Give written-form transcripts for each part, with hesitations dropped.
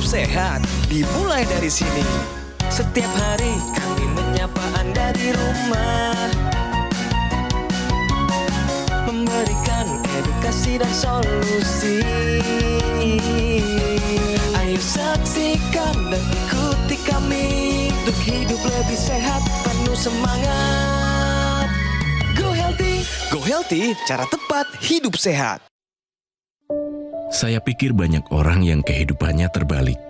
sehat dimulai dari sini. Setiap hari kami menyapa Anda di rumah, memberikan edukasi dan solusi. Ayo saksikan dan ikuti kami untuk hidup lebih sehat, penuh semangat. Go Healthy. Go Healthy, cara tepat hidup sehat. Saya pikir banyak orang yang kehidupannya terbalik.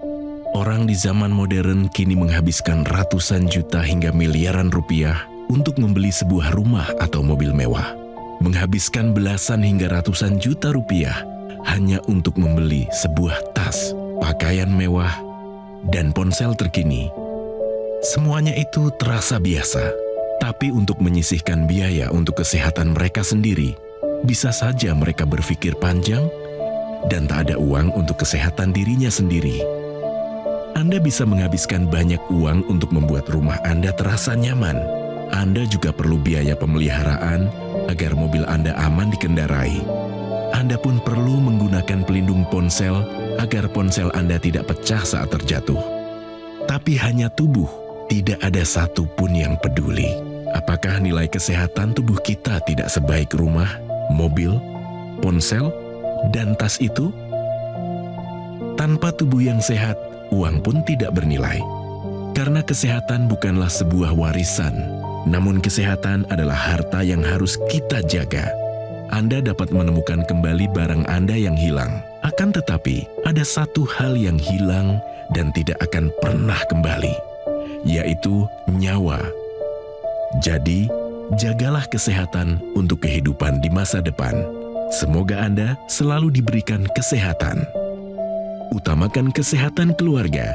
Orang di zaman modern kini menghabiskan ratusan juta hingga miliaran rupiah untuk membeli sebuah rumah atau mobil mewah. Menghabiskan belasan hingga ratusan juta rupiah hanya untuk membeli sebuah tas, pakaian mewah, dan ponsel terkini. Semuanya itu terasa biasa, tapi untuk menyisihkan biaya untuk kesehatan mereka sendiri, bisa saja mereka berpikir panjang dan tak ada uang untuk kesehatan dirinya sendiri. Anda bisa menghabiskan banyak uang untuk membuat rumah Anda terasa nyaman. Anda juga perlu biaya pemeliharaan agar mobil Anda aman dikendarai. Anda pun perlu menggunakan pelindung ponsel agar ponsel Anda tidak pecah saat terjatuh. Tapi hanya tubuh, tidak ada satupun yang peduli. Apakah nilai kesehatan tubuh kita tidak sebaik rumah, mobil, ponsel, dan tas itu? Tanpa tubuh yang sehat, uang pun tidak bernilai. Karena kesehatan bukanlah sebuah warisan, namun kesehatan adalah harta yang harus kita jaga. Anda dapat menemukan kembali barang Anda yang hilang. Akan tetapi, ada satu hal yang hilang dan tidak akan pernah kembali, yaitu nyawa. Jadi, jagalah kesehatan untuk kehidupan di masa depan. Semoga Anda selalu diberikan kesehatan. Utamakan kesehatan keluarga.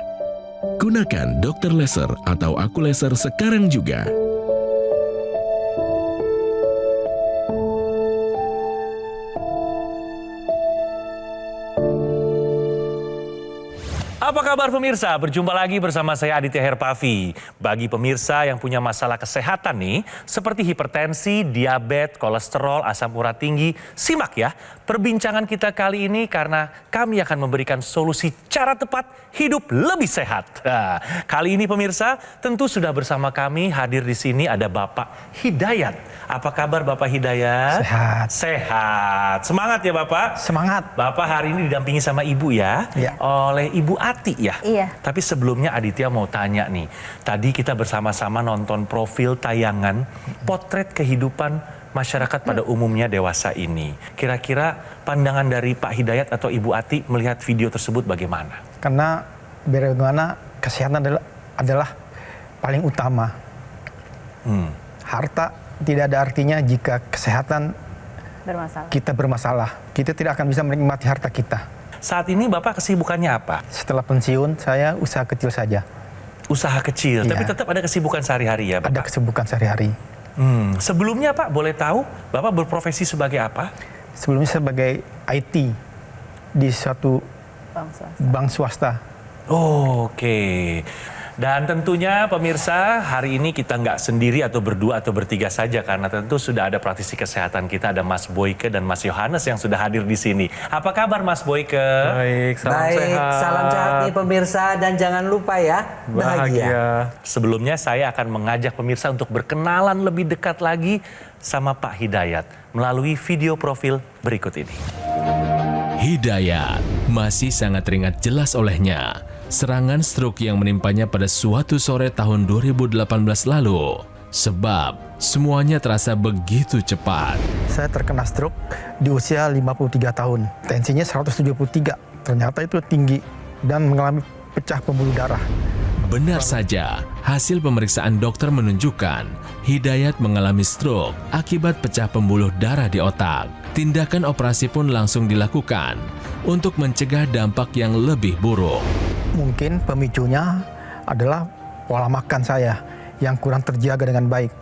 Gunakan Dr. Laser atau Aku Laser sekarang juga. Apa kabar pemirsa? Berjumpa lagi bersama saya Aditya Herpavi. Bagi pemirsa yang punya masalah kesehatan nih, seperti hipertensi, diabetes, kolesterol, asam urat tinggi, simak ya perbincangan kita kali ini karena kami akan memberikan solusi cara tepat hidup lebih sehat. Nah, kali ini pemirsa tentu sudah bersama kami hadir di sini ada Bapak Hidayat. Apa kabar Bapak Hidayat? Sehat. Sehat. Semangat ya Bapak? Semangat. Bapak hari ini didampingi sama Ibu ya? Iya. Oleh Ibu Ati ya? Iya. Tapi sebelumnya Aditya mau tanya nih. Tadi kita bersama-sama nonton profil tayangan potret kehidupan masyarakat pada umumnya dewasa ini. Kira-kira pandangan dari Pak Hidayat atau Ibu Ati melihat video tersebut bagaimana? Karena bagaimana kesehatan adalah paling utama. Harta tidak ada artinya jika kesehatan kita bermasalah. Kita tidak akan bisa menikmati harta kita. Saat ini Bapak kesibukannya apa? Setelah pensiun, saya usaha kecil saja. Usaha kecil, Iya. tapi tetap ada kesibukan sehari-hari ya Bapak? Ada kesibukan sehari-hari. Sebelumnya Pak, boleh tahu Bapak berprofesi sebagai apa? Sebelumnya sebagai IT di suatu bank swasta. Oke. Dan tentunya pemirsa hari ini kita nggak sendiri atau berdua atau bertiga saja karena tentu sudah ada praktisi kesehatan kita, ada Mas Boyke dan Mas Yohanes yang sudah hadir di sini. Apa kabar Mas Boyke? Baik, salam sehat nih pemirsa dan jangan lupa ya bahagia. Sebelumnya saya akan mengajak pemirsa untuk berkenalan lebih dekat lagi sama Pak Hidayat melalui video profil berikut ini. Hidayat masih sangat teringat jelas olehnya serangan stroke yang menimpanya pada suatu sore tahun 2018 lalu. Sebab semuanya terasa begitu cepat. Saya terkena stroke di usia 53 tahun. Tensinya 173. Ternyata itu tinggi dan mengalami pecah pembuluh darah. Benar saja, hasil pemeriksaan dokter menunjukkan Hidayat mengalami stroke akibat pecah pembuluh darah di otak. Tindakan operasi pun langsung dilakukan untuk mencegah dampak yang lebih buruk. Mungkin pemicunya adalah pola makan saya yang kurang terjaga dengan baik.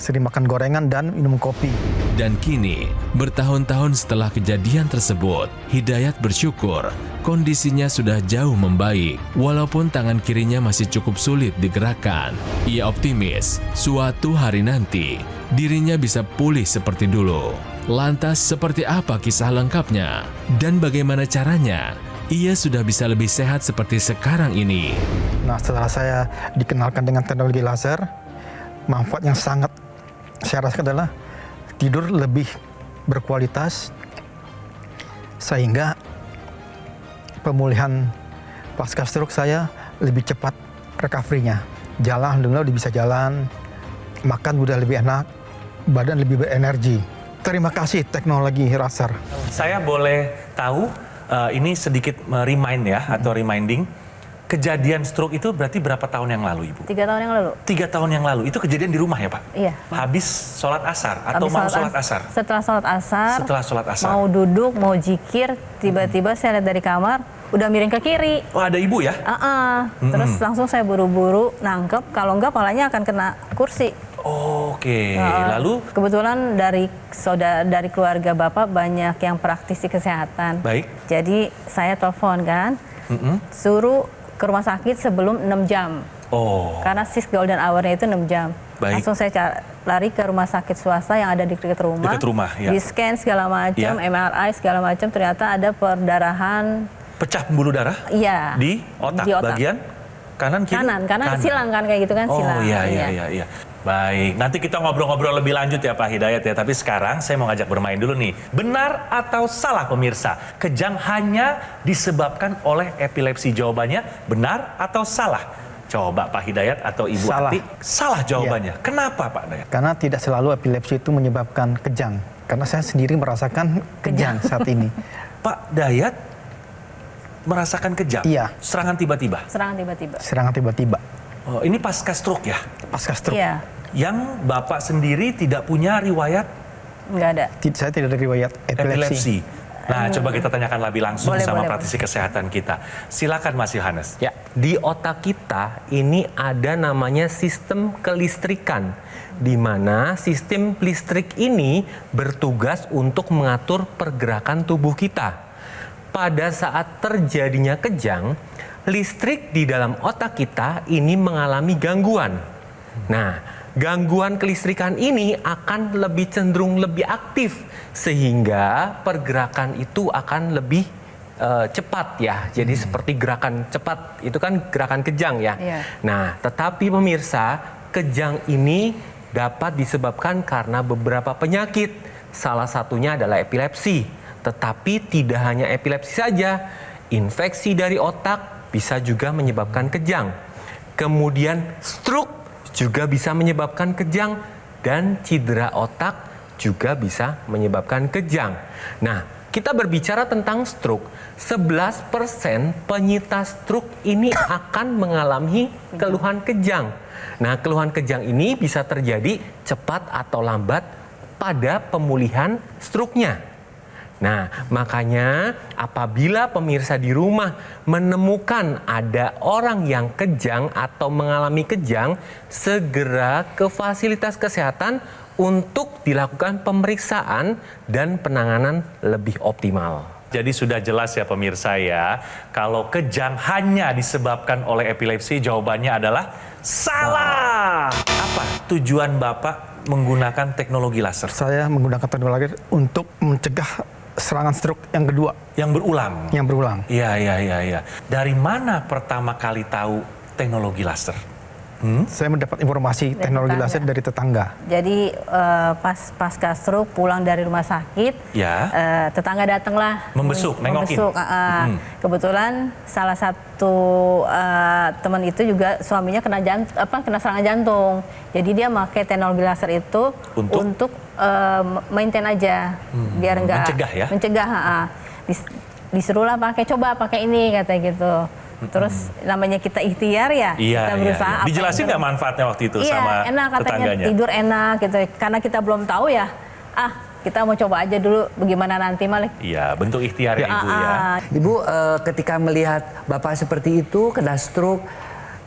Sering makan gorengan dan minum kopi. Dan kini, bertahun-tahun setelah kejadian tersebut, Hidayat bersyukur kondisinya sudah jauh membaik. Walaupun tangan kirinya masih cukup sulit digerakkan, ia optimis suatu hari nanti dirinya bisa pulih seperti dulu. Lantas seperti apa kisah lengkapnya? Dan bagaimana caranya ia sudah bisa lebih sehat seperti sekarang ini. Nah, setelah saya dikenalkan dengan teknologi laser, manfaat yang sangat saya rasakan adalah tidur lebih berkualitas, sehingga pemulihan pasca stroke saya lebih cepat recovery-nya. Jalan, alhamdulillah udah bisa jalan, makan udah lebih enak, badan lebih berenergi. Terima kasih teknologi laser. Saya boleh tahu, ini sedikit remind ya, atau reminding, kejadian stroke itu berarti berapa tahun yang lalu, Ibu? 3 tahun yang lalu. 3 tahun yang lalu, itu kejadian di rumah ya, Pak? Iya. Habis sholat asar atau Habis mau sholat asar? Setelah sholat asar. Setelah sholat asar. Mau duduk, mau jikir, tiba-tiba saya lihat dari kamar, udah miring ke kiri. Oh, ada Ibu ya? Terus langsung saya buru-buru nangkep, kalau enggak palanya akan kena kursi. Oke, lalu? Kebetulan dari keluarga Bapak banyak yang praktisi kesehatan. Baik. Jadi saya telepon kan, suruh ke rumah sakit sebelum 6 jam. Oh. Karena 6 golden hour-nya itu 6 jam. Baik. Langsung saya lari ke rumah sakit swasta yang ada di dekat rumah. Dekat rumah, ya. Di scan segala macam, Ya. MRI segala macam, ternyata ada perdarahan. Pecah pembuluh darah? Iya. Di otak, Di otak. bagian kanan kiri? Kanan, silang kan kayak gitu kan, Oh silang. iya. Baik, nanti kita ngobrol-ngobrol lebih lanjut ya Pak Hidayat ya. Tapi sekarang saya mau ngajak bermain dulu nih. Benar atau salah pemirsa? Kejang hanya disebabkan oleh epilepsi. Jawabannya benar atau salah? Coba Pak Hidayat atau Ibu Salah. Ati. Salah jawabannya. Kenapa Pak Hidayat? Karena tidak selalu epilepsi itu menyebabkan kejang. Karena saya sendiri merasakan kejang saat ini. Pak Dayat merasakan kejang? Iya. Serangan tiba-tiba? Serangan tiba-tiba. Serangan tiba-tiba Oh, ini pasca stroke ya? pasca stroke. Iya, Yang Bapak sendiri tidak punya riwayat nggak ada. Saya tidak ada riwayat epilepsi. Nah, coba kita tanyakan lebih langsung Boleh, sama boleh, praktisi kesehatan kita. Silakan Mas Yohanes. Ya, di otak kita ini ada namanya sistem kelistrikan, di mana sistem listrik ini bertugas untuk mengatur pergerakan tubuh kita. Pada saat terjadinya kejang, listrik di dalam otak kita ini mengalami gangguan. Nah, gangguan kelistrikan ini akan lebih cenderung lebih aktif, sehingga pergerakan itu akan lebih cepat ya. Jadi seperti gerakan cepat itu kan gerakan kejang ya. Iya. Nah, tetapi pemirsa, kejang ini dapat disebabkan karena beberapa penyakit. Salah satunya adalah epilepsi. Tetapi tidak hanya epilepsi saja, infeksi dari otak bisa juga menyebabkan kejang. Kemudian stroke juga bisa menyebabkan kejang, dan cedera otak juga bisa menyebabkan kejang. Nah, kita berbicara tentang stroke. 11% penyintas stroke ini akan mengalami keluhan kejang. Nah, keluhan kejang ini bisa terjadi cepat atau lambat pada pemulihan stroke-nya. Nah, makanya apabila pemirsa di rumah menemukan ada orang yang kejang atau mengalami kejang, segera ke fasilitas kesehatan untuk dilakukan pemeriksaan dan penanganan lebih optimal. Jadi sudah jelas ya pemirsa ya, kalau kejang hanya disebabkan oleh epilepsi, jawabannya adalah salah. Apa tujuan Bapak menggunakan teknologi laser? Saya menggunakan teknologi untuk mencegah serangan stroke yang kedua. Yang berulang? Iya. Dari mana pertama kali tahu teknologi laser? Saya mendapat informasi Dari teknologi tetangga. laser dari tetangga. Jadi pasca stroke pulang dari rumah sakit, Ya. tetangga datanglah Membesuk, nengokin. Kebetulan salah satu teman itu juga suaminya kena serangan jantung. Jadi dia pakai teknologi laser itu untuk maintain aja, biar enggak mencegah ya? Mencegah. Disuruhlah coba pakai ini katanya gitu. Terus namanya kita ikhtiar ya, kita berusaha. Iya. Dijelasin nggak manfaatnya waktu itu sama enak katanya, tetangganya? tidur enak gitu. Karena kita belum tahu ya, kita mau coba aja dulu bagaimana nanti Malik. Iya, bentuk ikhtiar ya Ibu ya. Ibu, ketika melihat Bapak seperti itu, kena stroke,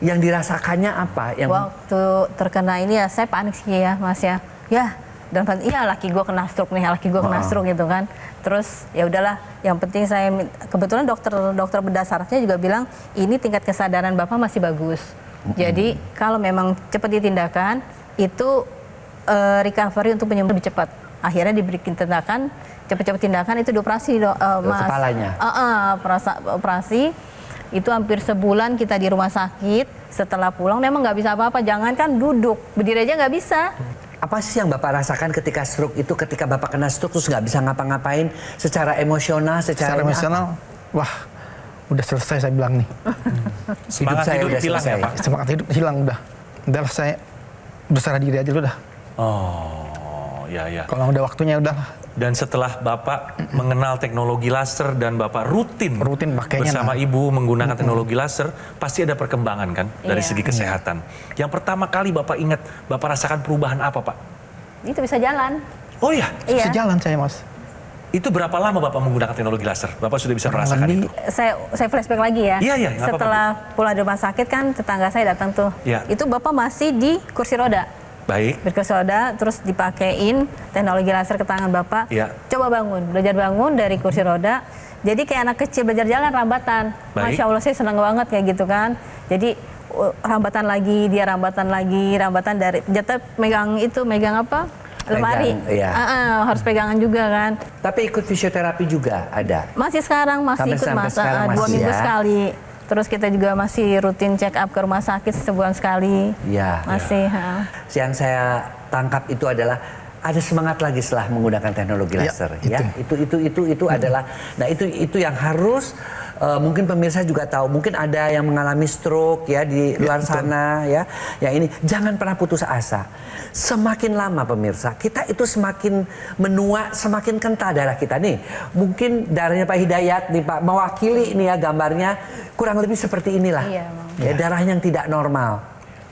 yang dirasakannya apa? Waktu terkena ini ya, saya panik sih ya Mas ya. Dan iya laki gue kena stroke nih, stroke gitu kan. Terus ya udahlah, yang penting saya kebetulan dokter bedah sarafnya juga bilang ini tingkat kesadaran Bapak masih bagus. Jadi kalau memang cepat ditindakan itu recovery untuk penyembuhan lebih cepat. Akhirnya diberi tindakan cepet-cepet tindakan itu dioperasi Mas. Kepalanya? Operasi itu hampir sebulan kita di rumah sakit. Setelah pulang memang nggak bisa apa-apa, jangankan duduk, berdiri aja nggak bisa. Apa sih yang Bapak rasakan ketika stroke itu, ketika Bapak kena stroke terus nggak bisa ngapa-ngapain secara emosional, Secara emosional, wah udah selesai saya bilang nih. Semangat saya hidup udah hilang ya selesai. Pak? Semangat hidup hilang udah. Udahlah saya berserah diri aja dulu dah. Oh, ya. Kalau udah waktunya udah. Dan setelah Bapak mengenal teknologi laser dan Bapak rutin pakainya bersama Ibu menggunakan teknologi laser, pasti ada perkembangan kan dari Iya. segi kesehatan. Yang pertama kali Bapak ingat, Bapak rasakan perubahan apa Pak? Itu bisa jalan. Oh ya, Iya. Sejalan saya Mas. itu berapa lama Bapak menggunakan teknologi laser? Bapak sudah bisa Kurang merasakan lebih itu? Saya flashback lagi ya. Iya, nggak apa-apa, Setelah pulang dari rumah sakit kan tetangga saya datang tuh. Iya. Itu Bapak masih di kursi roda. Baik. Kursi roda, terus dipakein teknologi laser ke tangan Bapak. Iya. Coba belajar bangun dari kursi roda. Jadi kayak anak kecil belajar jalan rambatan. Baik. Masya Allah saya senang banget kayak gitu kan. Jadi rambatan lagi, dia rambatan dari jatuh megang apa? Lemari. Pegang, iya. Harus pegangan juga kan. Tapi ikut fisioterapi juga ada. Masih sekarang masih ikut Sampai Mas, sekarang 2 masih minggu ya? sekali. Terus kita juga masih rutin check up ke rumah sakit sebulan sekali. Iya. Masih. Yang saya tangkap itu adalah ada semangat lagi setelah menggunakan teknologi Ya, laser. Ya, itu adalah. Nah itu yang harus. Mungkin pemirsa juga tahu, mungkin ada yang mengalami stroke ya di luar sana ya. Ya ini jangan pernah putus asa. Semakin lama pemirsa, kita itu semakin menua, semakin kental darah kita nih. Mungkin darahnya Pak Hidayat nih Pak mewakili ini ya gambarnya kurang lebih seperti inilah. Iya, ya darah yang tidak normal.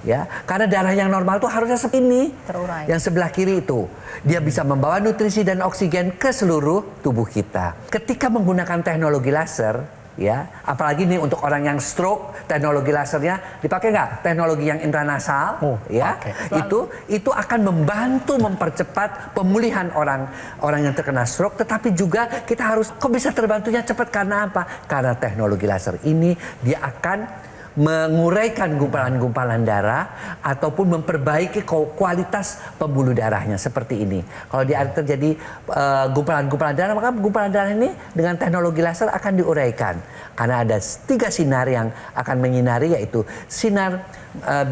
Ya, karena darah yang normal tuh harusnya seperti ini. Terurai. Yang sebelah kiri itu, dia bisa membawa nutrisi dan oksigen ke seluruh tubuh kita. Ketika menggunakan teknologi laser, ya, apalagi nih untuk orang yang stroke, teknologi lasernya dipakai nggak? Teknologi yang intranasal, ya, itu akan membantu mempercepat pemulihan orang yang terkena stroke. Tetapi juga kita harus, kok bisa terbantunya cepat karena apa? Karena teknologi laser ini dia akan menguraikan gumpalan-gumpalan darah ataupun memperbaiki kualitas pembuluh darahnya seperti ini. Kalau dia terjadi gumpalan-gumpalan darah, maka gumpalan darah ini dengan teknologi laser akan diuraikan. Karena ada 3 sinar yang akan menyinari, yaitu sinar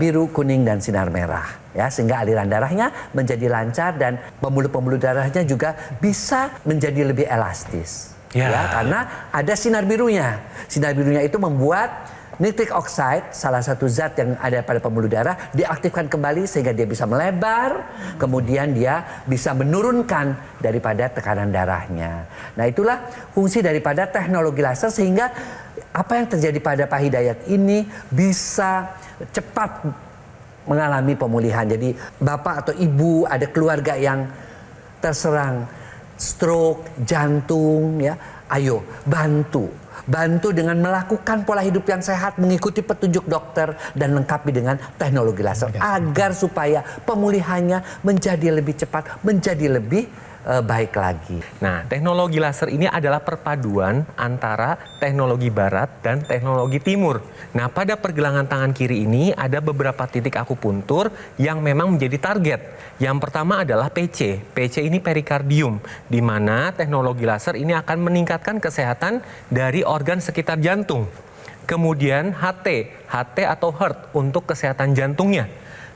biru, kuning, dan sinar merah. Ya, sehingga aliran darahnya menjadi lancar dan pembuluh-pembuluh darahnya juga bisa menjadi lebih elastis. Ya. Karena ada sinar birunya. Sinar birunya itu membuat nitric oxide, salah satu zat yang ada pada pembuluh darah, diaktifkan kembali sehingga dia bisa melebar, kemudian dia bisa menurunkan daripada tekanan darahnya. Nah itulah fungsi daripada teknologi laser, sehingga apa yang terjadi pada Pak Hidayat ini bisa cepat mengalami pemulihan. Jadi Bapak atau Ibu ada keluarga yang terserang stroke, jantung, ya, ayo bantu dengan melakukan pola hidup yang sehat, mengikuti petunjuk dokter, dan lengkapi dengan teknologi laser agar supaya pemulihannya menjadi lebih cepat, menjadi lebih baik lagi. Nah, teknologi laser ini adalah perpaduan antara teknologi barat dan teknologi timur. Nah, pada pergelangan tangan kiri ini ada beberapa titik akupuntur yang memang menjadi target. Yang pertama adalah PC. PC ini perikardium, di mana teknologi laser ini akan meningkatkan kesehatan dari organ sekitar jantung. Kemudian HT atau heart untuk kesehatan jantungnya.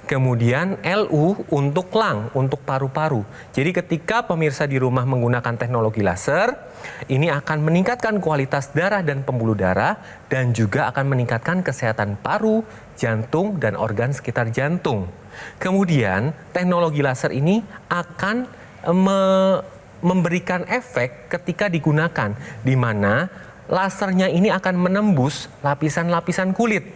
Kemudian LU untuk lung, untuk paru-paru. Jadi ketika pemirsa di rumah menggunakan teknologi laser, ini akan meningkatkan kualitas darah dan pembuluh darah, dan juga akan meningkatkan kesehatan paru, jantung, dan organ sekitar jantung. Kemudian teknologi laser ini akan memberikan efek ketika digunakan, di mana lasernya ini akan menembus lapisan-lapisan kulit,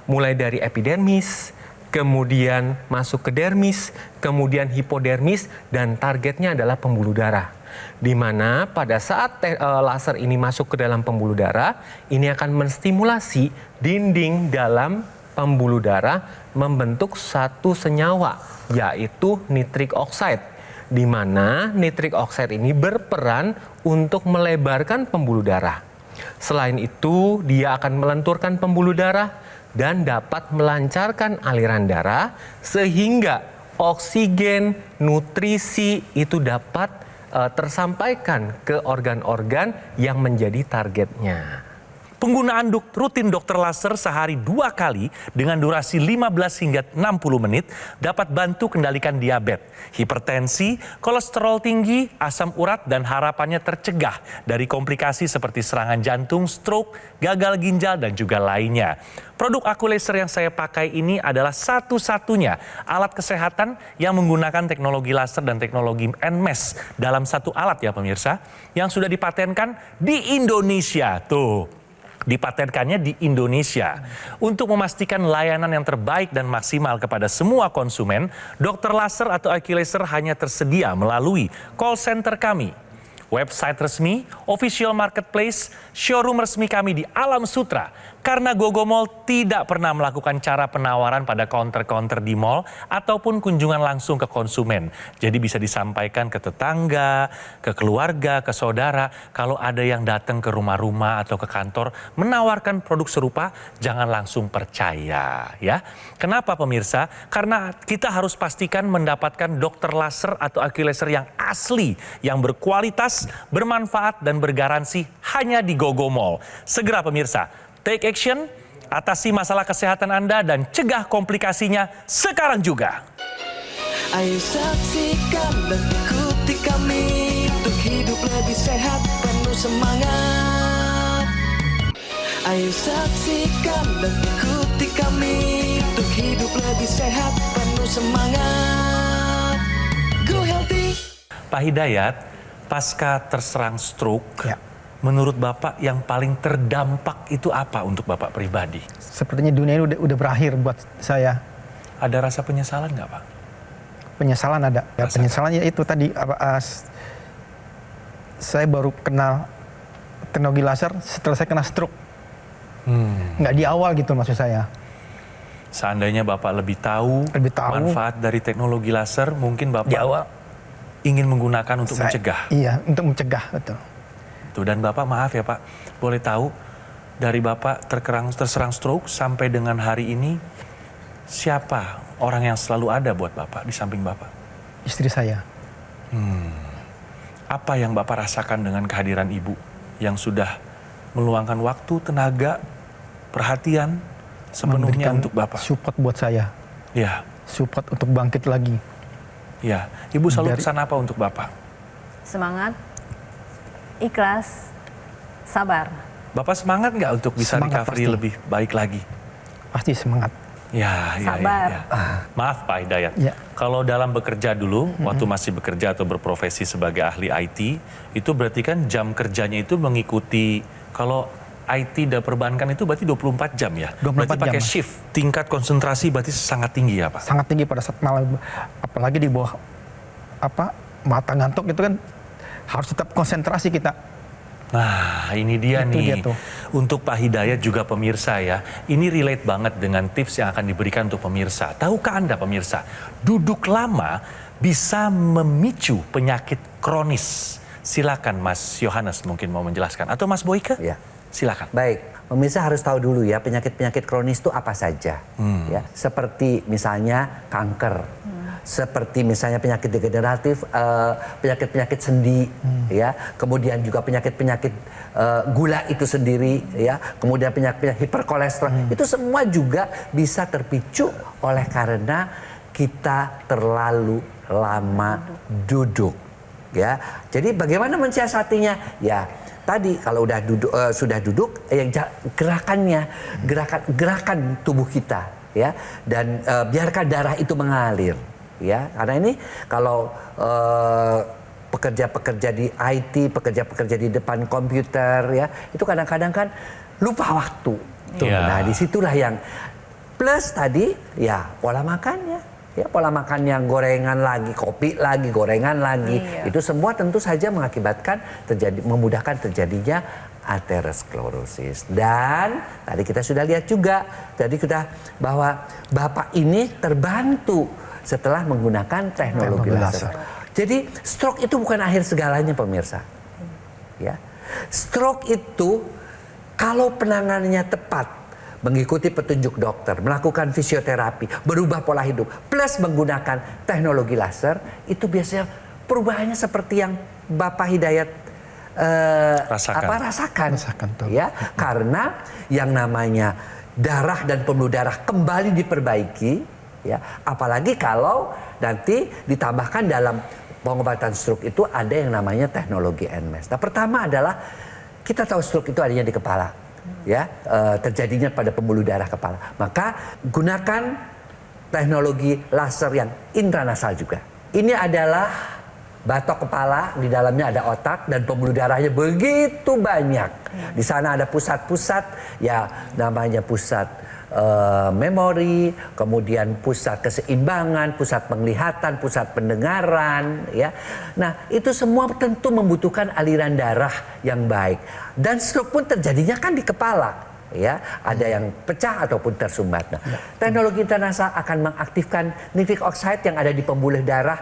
mulai dari epidermis, kemudian masuk ke dermis, kemudian hipodermis, dan targetnya adalah pembuluh darah. Di mana pada saat laser ini masuk ke dalam pembuluh darah, ini akan menstimulasi dinding dalam pembuluh darah membentuk satu senyawa, yaitu nitric oxide. Di mana nitric oxide ini berperan untuk melebarkan pembuluh darah. Selain itu, dia akan melenturkan pembuluh darah dan dapat melancarkan aliran darah sehingga oksigen, nutrisi itu dapat tersampaikan ke organ-organ yang menjadi targetnya. Penggunaan rutin dokter laser sehari 2 kali dengan durasi 15 hingga 60 menit dapat bantu kendalikan diabetes, hipertensi, kolesterol tinggi, asam urat, dan harapannya tercegah dari komplikasi seperti serangan jantung, stroke, gagal ginjal, dan juga lainnya. Produk Aqualaser yang saya pakai ini adalah satu-satunya alat kesehatan yang menggunakan teknologi laser dan teknologi NMES dalam satu alat ya pemirsa, yang sudah dipatenkan di Indonesia. Tuh. Dipatenkannya di Indonesia. Untuk memastikan layanan yang terbaik dan maksimal kepada semua konsumen, dokter laser atau Aqualaser hanya tersedia melalui call center kami, website resmi, official marketplace, showroom resmi kami di Alam Sutra. Karena Gogo Mall tidak pernah melakukan cara penawaran pada counter-counter di mall ataupun kunjungan langsung ke konsumen. Jadi bisa disampaikan ke tetangga, ke keluarga, ke saudara. Kalau ada yang datang ke rumah-rumah atau ke kantor menawarkan produk serupa, jangan langsung percaya ya. Kenapa pemirsa? Karena kita harus pastikan mendapatkan dokter laser atau Aqualaser yang asli, yang berkualitas, bermanfaat, dan bergaransi hanya di Gogo Mall. Segera pemirsa, take action, atasi masalah kesehatan Anda dan cegah komplikasinya sekarang juga. Ayo saksikan dan ikuti kami untuk hidup lebih sehat penuh semangat. Ayo saksikan dan ikuti kami untuk hidup lebih sehat penuh semangat. Go Healthy. Pak Hidayat, pasca terserang stroke, Ya. menurut Bapak yang paling terdampak itu apa untuk Bapak pribadi? Sepertinya dunia ini udah berakhir buat saya. Ada rasa penyesalan nggak Pak? Penyesalan ada. Ya, Rasa penyesalannya itu tadi saya baru kenal teknologi laser setelah saya kena stroke. Nggak di awal gitu maksud saya. Seandainya Bapak lebih tahu manfaat dari teknologi laser, mungkin Bapak Di awal ingin menggunakan untuk mencegah. Iya, untuk mencegah, betul. Tuh, dan Bapak maaf ya Pak, boleh tahu dari Bapak terserang stroke sampai dengan hari ini, siapa orang yang selalu ada buat Bapak di samping Bapak? Istri saya. Apa yang Bapak rasakan dengan kehadiran Ibu yang sudah meluangkan waktu, tenaga, perhatian sepenuhnya Memberikan untuk Bapak? support buat saya. Ya, Support untuk bangkit lagi. ya. Ibu selalu pesan apa untuk Bapak? Semangat, ikhlas, sabar. Bapak semangat nggak untuk bisa Semangat recovery pasti. lebih baik lagi? Pasti semangat. Ya, Sabar. Maaf Pak Hidayat, Ya. kalau dalam bekerja dulu, waktu masih bekerja atau berprofesi sebagai ahli IT, itu berarti kan jam kerjanya itu mengikuti, kalau IT dan perbankan itu berarti 24 jam ya? 24 berarti pakai jam, Mas. shift, tingkat konsentrasi berarti sangat tinggi ya Pak? Sangat tinggi pada saat malam, apalagi di bawah mata ngantuk itu kan harus tetap konsentrasi kita. Nah, ini dia Itu nih. dia tuh. Untuk Pak Hidayat juga pemirsa ya, ini relate banget dengan tips yang akan diberikan untuk pemirsa. Tahukah Anda pemirsa, duduk lama bisa memicu penyakit kronis. Silakan Mas Yohanes mungkin mau menjelaskan. Atau Mas Boyke? Ya. Silakan. Baik, pemirsa harus tahu dulu ya penyakit-penyakit kronis itu apa saja. Ya, seperti misalnya kanker, seperti misalnya penyakit degeneratif, penyakit-penyakit sendi, ya, kemudian juga penyakit-penyakit gula itu sendiri, ya, kemudian penyakit hiperkolesterol, itu semua juga bisa terpicu oleh karena kita terlalu lama duduk, ya. Jadi bagaimana mensiasatinya? Ya, tadi kalau udah sudah duduk, gerakannya, gerakan tubuh kita, ya, dan biarkan darah itu mengalir. Ya, karena ini kalau pekerja-pekerja di IT, pekerja-pekerja di depan komputer, ya, itu kadang-kadang kan lupa waktu. Tuh, Ya. Nah, disitulah yang plus tadi, ya pola makannya, ya pola makan yang gorengan lagi, kopi lagi, gorengan lagi, itu semua tentu saja mengakibatkan memudahkan terjadinya aterosklerosis. Dan tadi kita sudah lihat juga, tadi kita bahwa Bapak ini terbantu setelah menggunakan teknologi laser. Jadi stroke itu bukan akhir segalanya pemirsa. Ya. Stroke itu kalau penanganannya tepat, mengikuti petunjuk dokter, melakukan fisioterapi, berubah pola hidup, plus menggunakan teknologi laser, itu biasanya perubahannya seperti yang Bapak Hidayat Rasakan. rasakan betul. ya, karena yang namanya darah dan pembuluh darah kembali diperbaiki ya, apalagi kalau nanti ditambahkan dalam pengobatan stroke itu ada yang namanya teknologi NMES. Nah, pertama adalah kita tahu stroke itu adanya di kepala ya, terjadinya pada pembuluh darah kepala, maka gunakan teknologi laser yang intranasal juga. Ini adalah batok kepala, di dalamnya ada otak dan pembuluh darahnya begitu banyak. Di sana ada pusat-pusat, ya namanya pusat memori, kemudian pusat keseimbangan, pusat penglihatan, pusat pendengaran, ya. Nah, itu semua tentu membutuhkan aliran darah yang baik. Dan stroke pun terjadinya kan di kepala. Ya, ada yang pecah ataupun tersumbat. Nah, teknologi internasal akan mengaktifkan nitric oxide yang ada di pembuluh darah,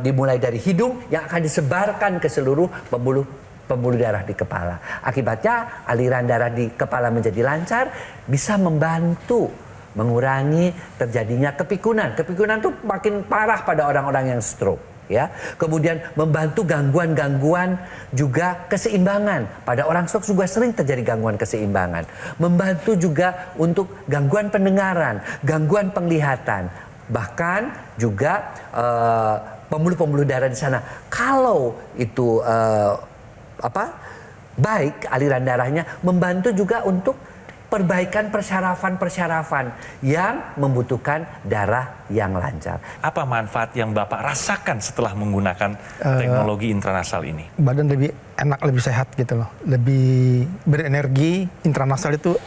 dimulai dari hidung yang akan disebarkan ke seluruh pembuluh darah di kepala. Akibatnya aliran darah di kepala menjadi lancar, bisa membantu mengurangi terjadinya kepikunan. Kepikunan itu makin parah pada orang-orang yang stroke. Ya, kemudian membantu gangguan-gangguan juga keseimbangan. Pada orang stroke juga sering terjadi gangguan keseimbangan. Membantu juga untuk gangguan pendengaran, gangguan penglihatan, bahkan juga pembuluh-pembuluh darah di sana. Kalau itu baik aliran darahnya, membantu juga untuk perbaikan persyarafan-persyarafan yang membutuhkan darah yang lancar. Apa manfaat yang Bapak rasakan setelah menggunakan teknologi intranasal ini? Badan lebih enak, lebih sehat gitu loh. Lebih berenergi. Intranasal itu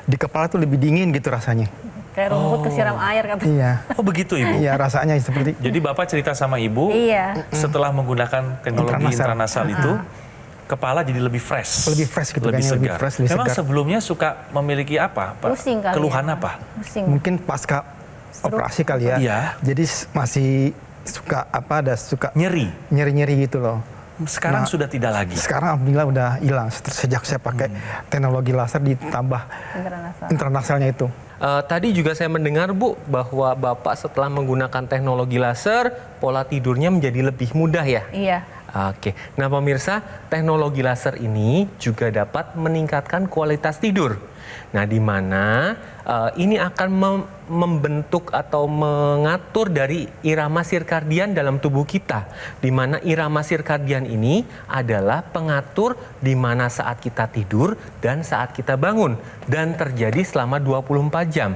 di kepala tuh lebih dingin gitu rasanya. Kayak rumput kesiram air katanya. Iya. Oh begitu Ibu? Iya, rasanya seperti Jadi Bapak cerita sama Ibu, setelah menggunakan teknologi intranasal itu, kepala jadi lebih fresh. Lebih fresh gitu, lebih kayaknya segar. lebih fresh, lebih Memang segar. sebelumnya suka memiliki apa, Pak? Pusing kali Keluhan ya. apa? Pusing. mungkin pasca operasi kali ya. Iya. Jadi masih suka suka nyeri-nyeri gitu loh. Sekarang sudah tidak lagi. Sekarang alhamdulillah udah hilang sejak saya pakai teknologi laser ditambah internasalnya itu. Tadi juga saya mendengar Bu bahwa Bapak setelah menggunakan teknologi laser pola tidurnya menjadi lebih mudah ya? Iya. Oke, nah pemirsa, teknologi laser ini juga dapat meningkatkan kualitas tidur. Nah, di mana ini akan membentuk atau mengatur dari irama sirkadian dalam tubuh kita. Di mana irama sirkadian ini adalah pengatur di mana saat kita tidur dan saat kita bangun. Dan terjadi selama 24 jam.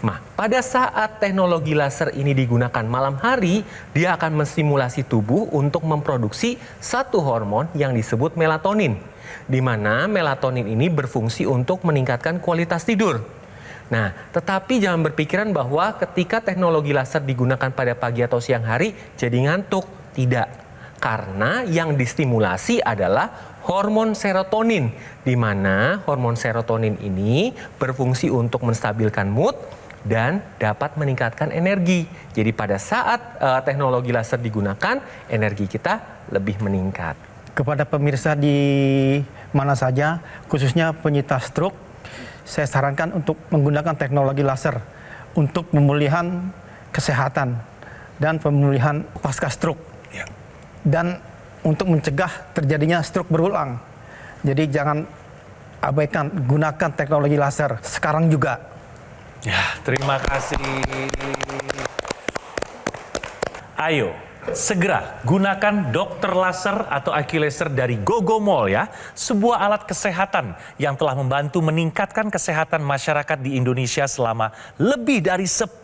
Nah, pada saat teknologi laser ini digunakan malam hari, dia akan menstimulasi tubuh untuk memproduksi satu hormon yang disebut melatonin. Di mana melatonin ini berfungsi untuk meningkatkan kualitas tidur. Nah, tetapi jangan berpikiran bahwa ketika teknologi laser digunakan pada pagi atau siang hari, jadi ngantuk. Tidak. Karena yang distimulasi adalah hormon serotonin. Di mana hormon serotonin ini berfungsi untuk menstabilkan mood dan dapat meningkatkan energi. Jadi pada saat teknologi laser digunakan, energi kita lebih meningkat. Kepada pemirsa di mana saja, khususnya penyintas stroke, saya sarankan untuk menggunakan teknologi laser untuk pemulihan kesehatan dan pemulihan pasca stroke. Ya. Dan untuk mencegah terjadinya stroke berulang. Jadi jangan abaikan, gunakan teknologi laser sekarang juga. Ya, terima kasih. Ayo, segera gunakan dokter laser atau AccuLaser dari Gogomall ya. Sebuah alat kesehatan yang telah membantu meningkatkan kesehatan masyarakat di Indonesia selama lebih dari 10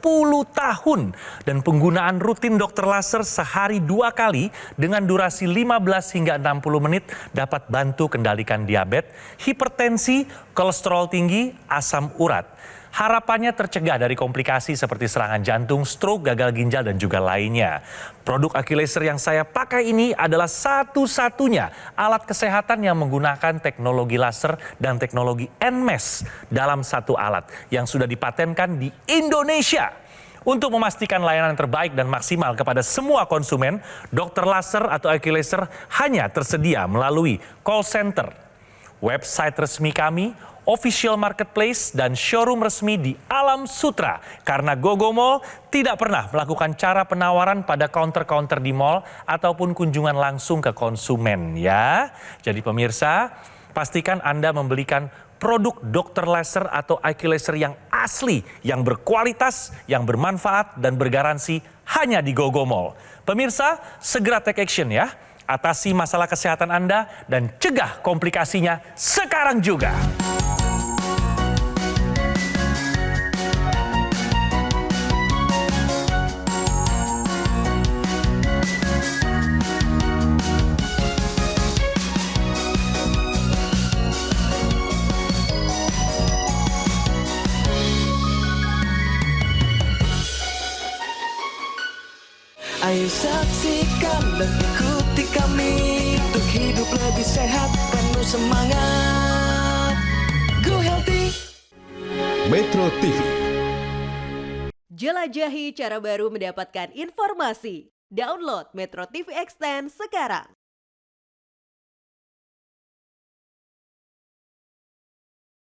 tahun. Dan penggunaan rutin dokter laser sehari 2 kali dengan durasi 15 hingga 60 menit dapat bantu kendalikan diabetes, hipertensi, kolesterol tinggi, asam urat. Harapannya tercegah dari komplikasi seperti serangan jantung, stroke, gagal ginjal, dan juga lainnya. Produk AccuLaser yang saya pakai ini adalah satu-satunya alat kesehatan yang menggunakan teknologi laser dan teknologi NMES dalam satu alat yang sudah dipatenkan di Indonesia. Untuk memastikan layanan terbaik dan maksimal kepada semua konsumen, dokter laser atau AccuLaser hanya tersedia melalui call center website resmi kami, official marketplace, dan showroom resmi di Alam Sutra. Karena GoGo Mall tidak pernah melakukan cara penawaran pada counter-counter di mall ataupun kunjungan langsung ke konsumen ya. Jadi pemirsa, pastikan Anda membelikan produk dokter laser atau IQ laser yang asli, yang berkualitas, yang bermanfaat, dan bergaransi hanya di GoGo Mall. Pemirsa, segera take action ya. Atasi masalah kesehatan Anda dan cegah komplikasinya sekarang juga. Ayo saksikan dan ikuti kami untuk hidup lebih sehat, penuh semangat. Go Healthy. Metro TV. Jelajahi cara baru mendapatkan informasi. Download Metro TV Extend sekarang.